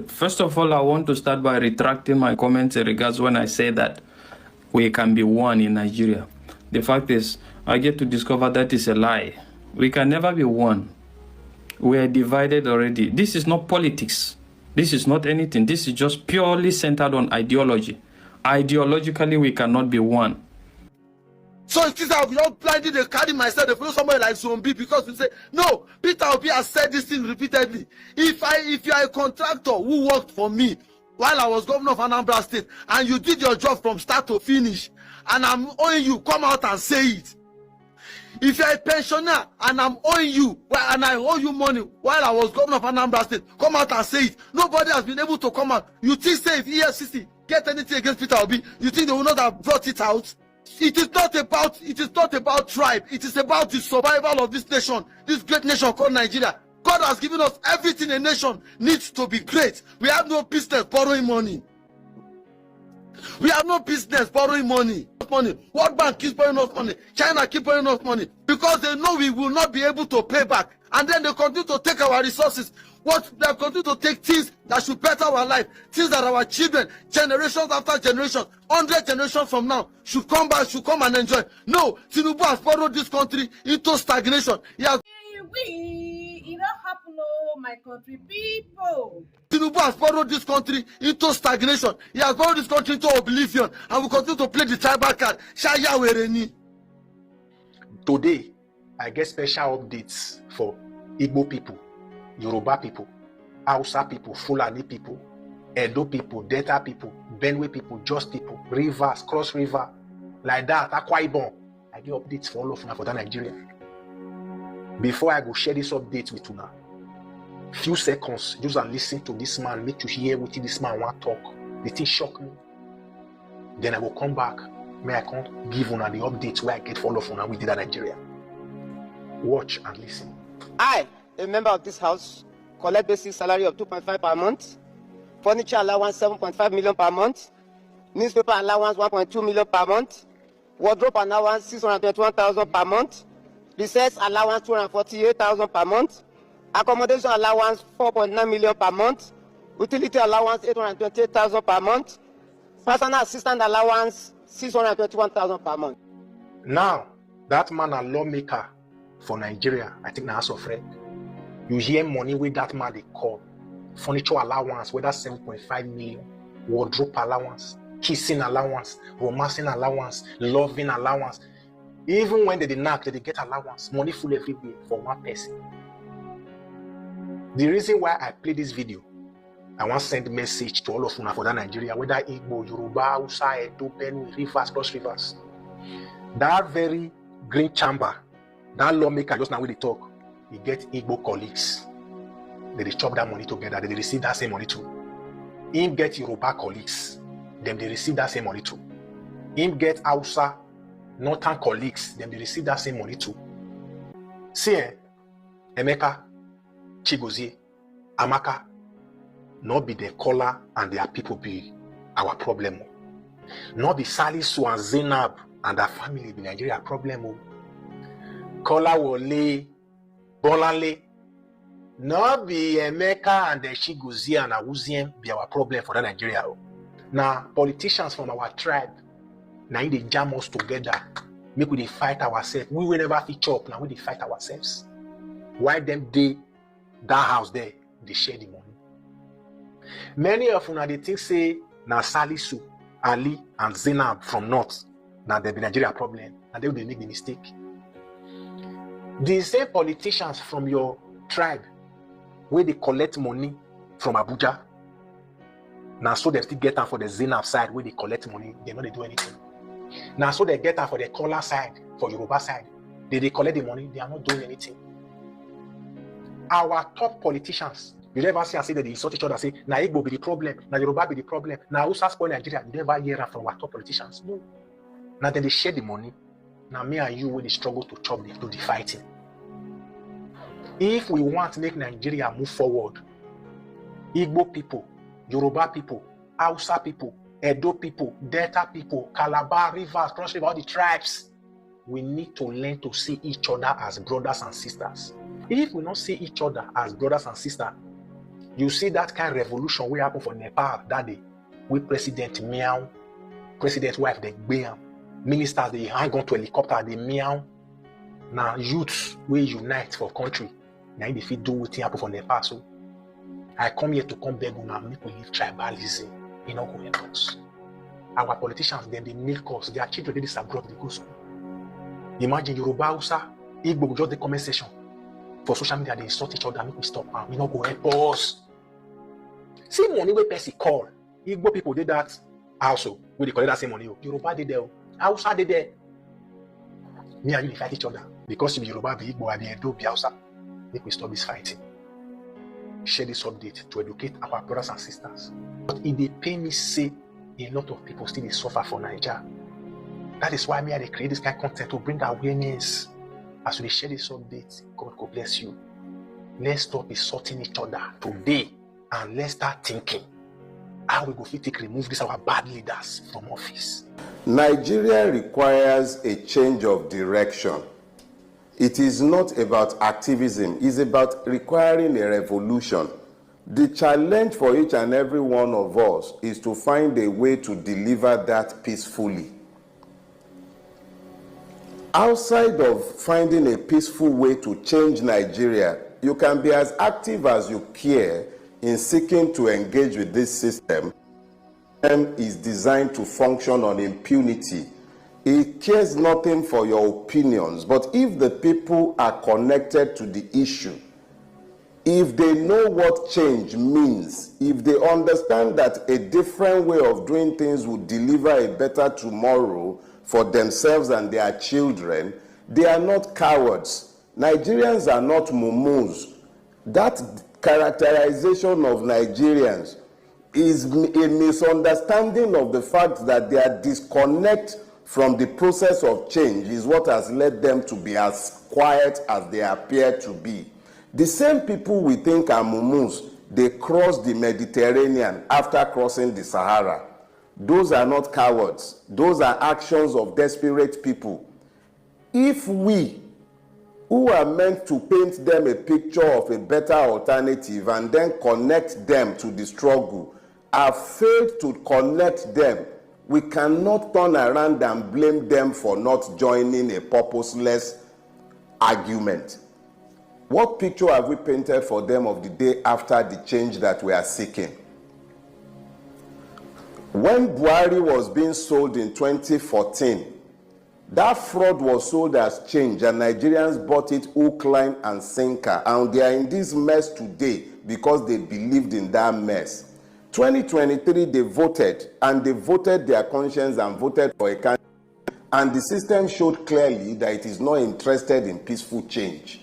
First of all, I want to start by retracting my comments in regards when I say that we can be one in Nigeria. The fact is, I get to discover that is a lie. We can never be one. We are divided already. This is not politics. This is not anything. This is just purely centered on ideology. Ideologically, we cannot be one. So it is I'll be all blinded, they carry myself, they follow somebody like Zombie because we say, no, Peter Obi has said this thing repeatedly. If you are a contractor who worked for me while I was governor of Anambra State and you did your job from start to finish and I'm owing you, come out and say it. If you are a pensioner and I'm owing you and I owe you money while I was governor of Anambra State, come out and say it. Nobody has been able to come out. You think say if EFCC get anything against Peter Obi, you think they will not have brought it out? It is not about tribe. It is about the survival of this nation, this great nation called Nigeria. God has given us everything a nation needs to be great. We have no business borrowing money. We have no business borrowing money. World Bank keeps borrowing us money. China keeps borrowing us money because they know we will not be able to pay back. And then they continue to take our resources. They continue to take things that should better our life, things that our children, generations after generation, 100 generations from now, should come back, should come and enjoy. No, TINUBU has borrowed this country into stagnation. He has it don't happen, oh, my country people. TINUBU has borrowed this country into stagnation. He has borrowed this country into oblivion, and will continue to play the tribal card. Shaya Wereni. Today, I get special updates for Igbo people, Yoruba people, Hausa people, Fulani people, Edo people, Delta people, Benue people, Jos people, Rivers, Cross River, like that, Akwa Ibom. I get updates for all of you for that Nigeria. Before I go share this update with you now, few seconds, just and listen to this man, make you hear what this man want to talk. The thing shock me. Then I will come back. May I come give you the updates where I get for all of you now with that Nigeria. Watch and listen. I, a member of this house, collect basic salary of 2.5 per month, furniture allowance 7.5 million per month, newspaper allowance 1.2 million per month, wardrobe allowance 621,000 per month, research allowance 248,000 per month, accommodation allowance 4.9 million per month, utility allowance 828,000 per month, personal assistant allowance 621,000 per month. Now, that man a lawmaker for Nigeria, I think now ASO friend. You hear money with that man they call furniture allowance, whether 7.5 million, wardrobe allowance, kissing allowance, romancing allowance, loving allowance. Even when they knock, they get allowance, money full everywhere for one person. The reason why I play this video, I want to send a message to all of you for that Nigeria, whether Igbo, Yoruba, Hausa, Edo, Benue, Rivers, Cross Rivers. That very green chamber, that lawmaker just now when they talk, he get Igbo colleagues. They chop that money together, they receive that same money too. Him get Yoruba colleagues, then they receive that same money too. Him get Hausa, Northern colleagues, then they receive that same money too. See, Emeka, Chigozie, Amaka, not be the color and their people be our problem. Not be Salisu and Zainab and their family be Nigeria problem. Kola Wole, Bolale, not be Emeka and the Chigozie and Awuziem be our problem for that Nigeria. Now, politicians from our tribe, now they jam us together, make we fight ourselves. We will never feature up, now we fight ourselves. Why them they that house there, they share the money. Many of you now they think say now Salisu, Ali, and Zainab from North, now they be Nigeria problem, and they will make the mistake. The same politicians from your tribe, where they collect money from Abuja, now so they still get them for the Zainab side, where they collect money, they know they do anything. Now so they get them for the Kola side, for Yoruba side, they collect the money, they are not doing anything. Our top politicians, you never see and say that they insult each other, say, na Igbo be the problem, na Yoruba be the problem, na Hausa spoil Nigeria. You never hear that from our top politicians. No. Now then they share the money. Now me and you, when they struggle to chop, they do the fighting. If we want to make Nigeria move forward, Igbo people, Yoruba people, Hausa people, Edo people, Delta people, Calabar, Rivers, Cross River, all the tribes, we need to learn to see each other as brothers and sisters. If we don't see each other as brothers and sisters, You see that kind of revolution wey happen for Nepal that day, with President meow, President wife they bam, ministers they hang on to helicopter they meow. Now youths we unite for country. Now if you do what happen for Nepal, so I come here to come beg una make we leave tribalism. You know go help us. Our politicians then they milk us. Their children they this abroad they go school. Imagine Yoruba Hausa, Igbo just the comment section for social media they insult each other. Make we stop. You know go help us. See money where person call. Igbo people did that also. We collect that same money. Yoruba did there. Hausa did there. Me and you fight each other because if Yoruba be Igbo, I be Edo be Hausa. Make we stop this fighting. Share this update to educate our brothers and sisters. But it dey pain me say a lot of people still suffer for Nigeria. That is why me I create this kind of content to bring awareness. As we share this update, God go bless you. Let's stop insulting each other today and let's start thinking how we go fit remove this our bad leaders from office. Nigeria requires a change of direction. It is not about activism, it's about requiring a revolution. The challenge for each and every one of us is to find a way to deliver that peacefully. Outside of finding a peaceful way to change Nigeria, you can be as active as you care in seeking to engage with this system. Is designed to function on impunity. It cares nothing for your opinions, but if the people are connected to the issue, if they know what change means, if they understand that a different way of doing things would deliver a better tomorrow for themselves and their children, they are not cowards. Nigerians are not mumus. That characterization of Nigerians is a misunderstanding of the fact that their disconnect from the process of change is what has led them to be as quiet as they appear to be. The same people we think are mumus, they cross the Mediterranean after crossing the Sahara. Those are not cowards. Those are actions of desperate people. If we, who are meant to paint them a picture of a better alternative and then connect them to the struggle, have failed to connect them, we cannot turn around and blame them for not joining a purposeless argument. What picture have we painted for them of the day after the change that we are seeking? When Buhari was being sold in 2014, that fraud was sold as change and Nigerians bought it hook, line and sinker, and they are in this mess today because they believed in that mess. 2023 they voted, and they voted their conscience and voted for a candidate, and the system showed clearly that it is not interested in peaceful change.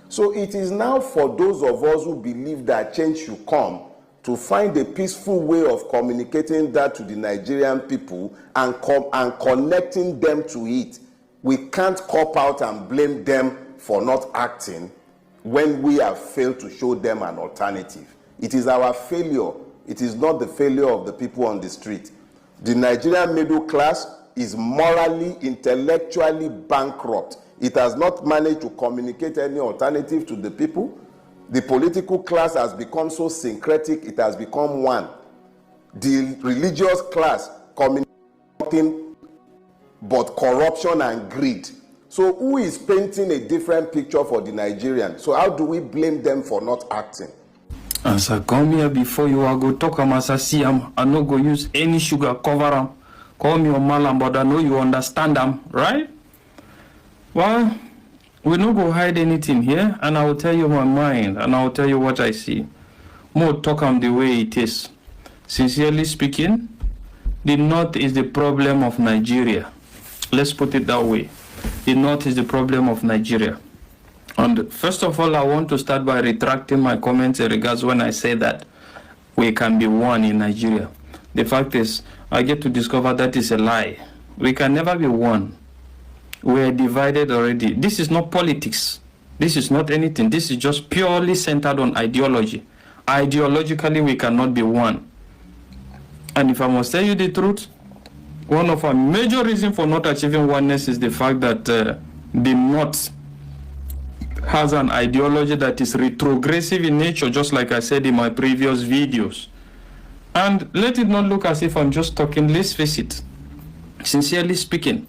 So it is now for those of us who believe that change should come to find a peaceful way of communicating that to the Nigerian people and connecting them to it. We can't cop out and blame them for not acting when we have failed to show them an alternative. It is our failure. It is not the failure of the people on the street. The Nigerian middle class is morally, intellectually bankrupt. It has not managed to communicate any alternative to the people. The political class has become so syncretic, it has become one. The religious class communicating nothing but corruption and greed. So who is painting a different picture for the Nigerians? So how do we blame them for not acting? As I come here before you, I go talk as I see am. I no go use any sugar cover am. Call me Omalam, but I know you understand them, right? Well, we no go hide anything here, and I will tell you my mind, and I will tell you what I see. More talk am the way it is. Sincerely speaking, the North is the problem of Nigeria. Let's put it that way. The North is the problem of Nigeria. And first of all, I want to start by retracting my comments in regards when I say that we can be one in Nigeria. The fact is, I get to discover that is a lie. We can never be one. We are divided already. This is not politics. This is not anything. This is just purely centered on ideology. Ideologically, we cannot be one. And if I must tell you the truth, one of our major reasons for not achieving oneness is the fact that the North has an ideology that is retrogressive in nature, just like I said in my previous videos. And let it not look as if I'm just talking. Let's face it, sincerely speaking,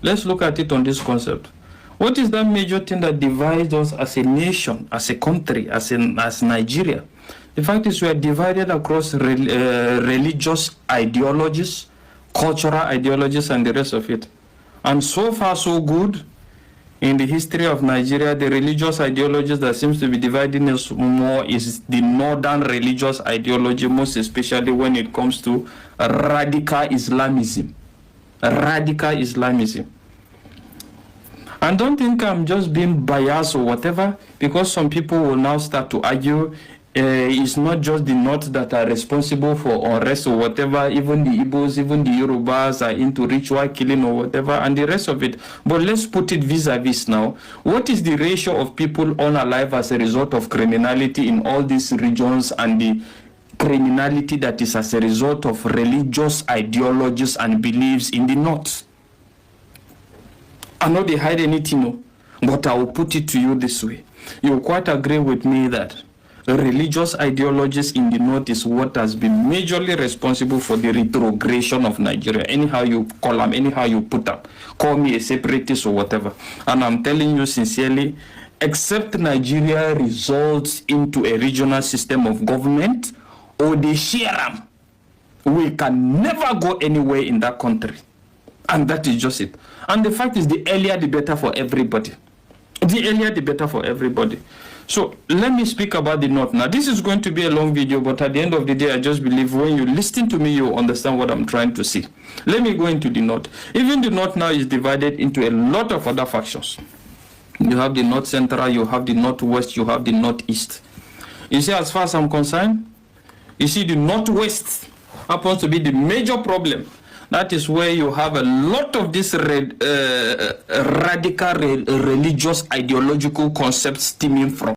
let's look at it on this concept. What is that major thing that divides us as a nation, as a country, as Nigeria? The fact is we are divided across religious ideologies, cultural ideologies, and the rest of it. And so far so good. In the history of Nigeria, the religious ideologies that seems to be dividing us more is the northern religious ideology, most especially when it comes to radical Islamism. Radical Islamism. And don't think I'm just being biased or whatever, because some people will now start to argue it's not just the North that are responsible for unrest or whatever. Even the Igbos, even the Yorubas are into ritual killing or whatever, and the rest of it. But let's put it vis-a-vis now. What is the ratio of people unalive as a result of criminality in all these regions, and the criminality that is as a result of religious ideologies and beliefs in the North? I know they hide anything, but I will put it to you this way. You quite agree with me that religious ideologies in the North is what has been majorly responsible for the retrogression of Nigeria. Anyhow you call them, anyhow you put them. Call me a separatist or whatever. And I'm telling you sincerely, except Nigeria results into a regional system of government, or they share them, we can never go anywhere in that country. And that is just it. And the fact is, the earlier the better for everybody. The earlier the better for everybody. So let me speak about the North. Now, this is going to be a long video, but at the end of the day, I just believe when you listen to me, you understand what I'm trying to say. Let me go into the North. Even the North now is divided into a lot of other factions. You have the North Central, you have the Northwest, you have the Northeast. You see, as far as I'm concerned, you see the Northwest happens to be the major problem. That is where you have a lot of this radical religious ideological concepts stemming from.